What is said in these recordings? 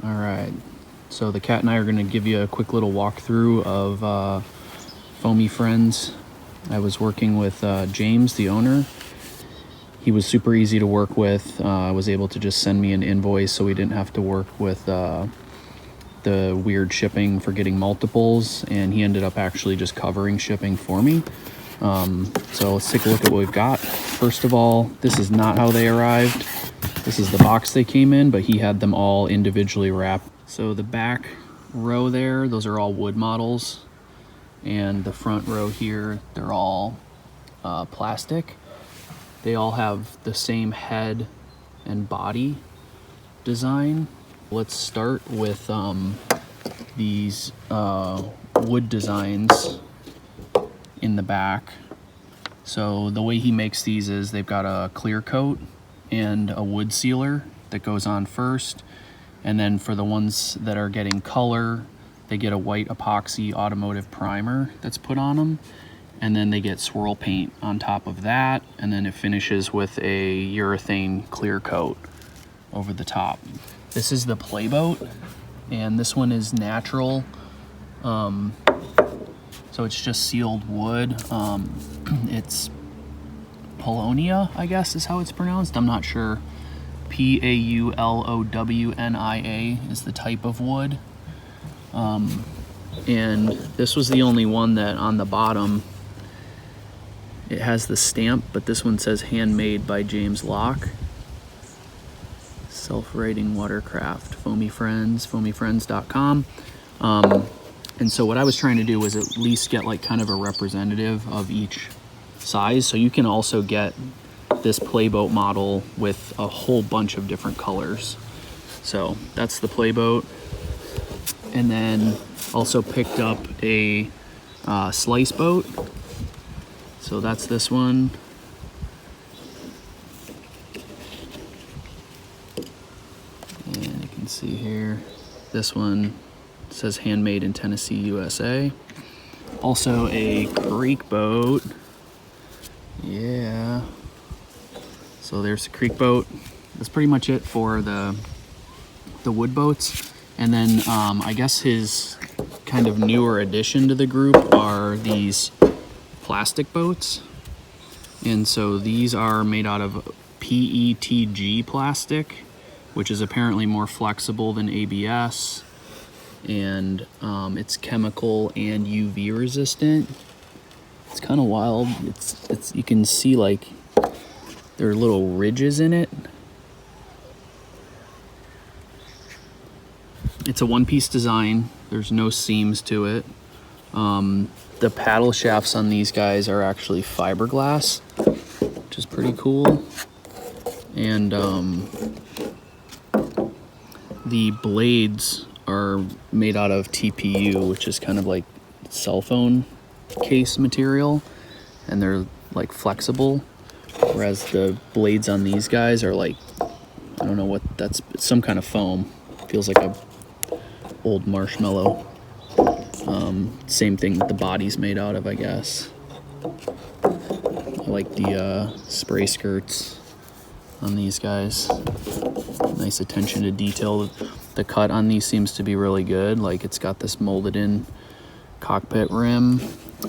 All right, so the cat and I are going to give you a quick little walkthrough of Foamie Friends. I was working with James, the owner. He was super easy to work with. Was able to just send me an invoice so we didn't have to work with the weird shipping for getting multiples, and he ended up actually just covering shipping for me. So let's take a look at what we've got. First of all, this is not how they arrived. This is the box they came in, but he had them all individually wrapped. So the back row there, those are all wood models. And the front row here, they're all plastic. They all have the same head and body design. Let's start with these wood designs in the back. So the way he makes these is they've got a clear coat and a wood sealer that goes on first, and then for the ones that are getting color, they get a white epoxy automotive primer that's put on them, and then they get swirl paint on top of that, and then it finishes with a urethane clear coat over the top. This is the playboat, and this one is natural, so it's just sealed wood. It's Paulownia, I guess is how it's pronounced. I'm not sure. Paulownia is the type of wood. And this was the only one that on the bottom, it has the stamp, but this one says Handmade by James Locke. Self-writing watercraft, Foamie Friends, foamiefriends.com. And so what I was trying to do was at least get like kind of a representative of each size. So you can also get this playboat model with a whole bunch of different colors. So that's the playboat. And then also picked up a slice boat. So that's this one. And you can see here, this one says Handmade in Tennessee, USA. Also a creek boat. Yeah. So there's the creek boat. That's pretty much it for the wood boats. And then I guess his kind of newer addition to the group are these plastic boats. And so these are made out of PETG plastic, which is apparently more flexible than ABS. And it's chemical and UV resistant. It's kind of wild. It's you can see like there are little ridges in it. It's a one-piece design. There's no seams to it. The paddle shafts on these guys are actually fiberglass, which is pretty cool. And the blades are made out of TPU, which is kind of like cell phone case material, and they're like flexible, whereas the blades on these guys are like, I don't know what that's, some kind of foam. Feels like a old marshmallow. Same thing that the body's made out of, I guess. I like the spray skirts on these guys. Nice attention to detail. The cut on these seems to be really good. Like it's got this molded in cockpit rim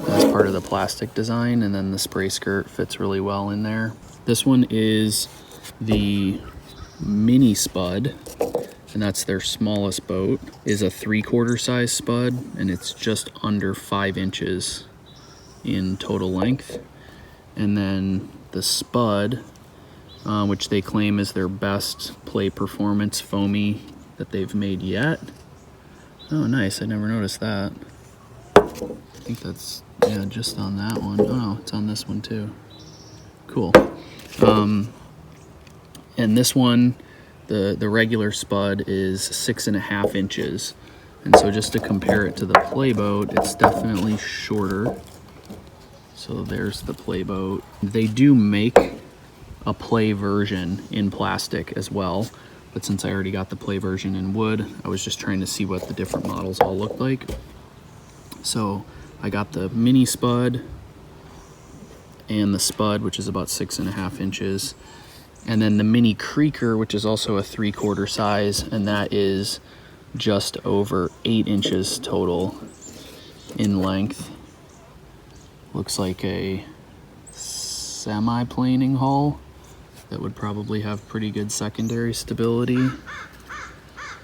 as part of the plastic design, and then the spray skirt fits really well in there. This one is the mini spud, and that's their smallest boat, is a 3/4 size spud, and it's just under 5 inches in total length. And then the spud, which they claim is their best play performance foamy that they've made yet. Oh, nice, I never noticed that. I think that's, yeah, just on that one. Oh, it's on this one too. Cool. And this one, the regular spud is 6.5 inches. And so just to compare it to the playboat, it's definitely shorter. So there's the playboat. They do make a play version in plastic as well, but since I already got the play version in wood, I was just trying to see what the different models all looked like. So I got the mini spud and the spud, which is about 6.5 inches. And then the mini creaker, which is also a 3/4 size, and that is just over 8 inches total in length. Looks like a semi-planing hull that would probably have pretty good secondary stability.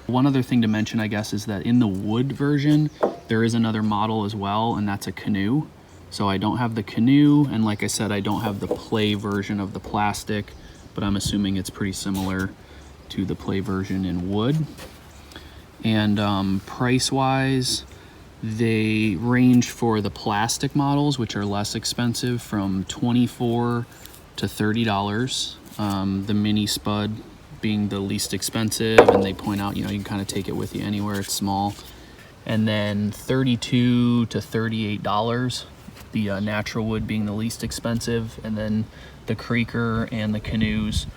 One other thing to mention, I guess, is that in the wood version, there is another model as well, and that's a canoe. So I don't have the canoe, and like I said, I don't have the play version of the plastic, but I'm assuming it's pretty similar to the play version in wood. And price-wise, they range for the plastic models, which are less expensive, from $24 to $30. The mini spud being the least expensive, and they point out, you know, you can kind of take it with you anywhere, it's small. And then $32 to $38, the natural wood being the least expensive, and then the creeker and the canoes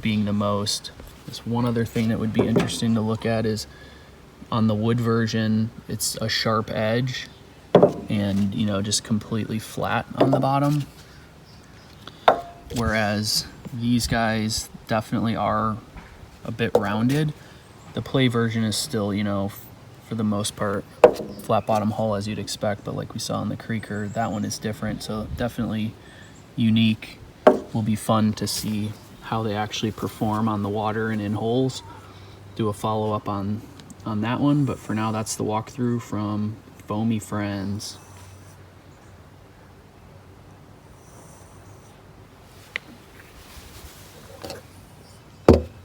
being the most. There's one other thing that would be interesting to look at is on the wood version, it's a sharp edge and, you know, just completely flat on the bottom. Whereas these guys definitely are a bit rounded. The play version is still, you know, for the most part, flat bottom hull as you'd expect, but like we saw in the creeker, that one is different, so definitely unique. Will be fun to see how they actually perform on the water and in holes. Do a follow-up on that one, but for now, that's the walkthrough from Foamie Friends.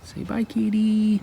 Say bye, kitty.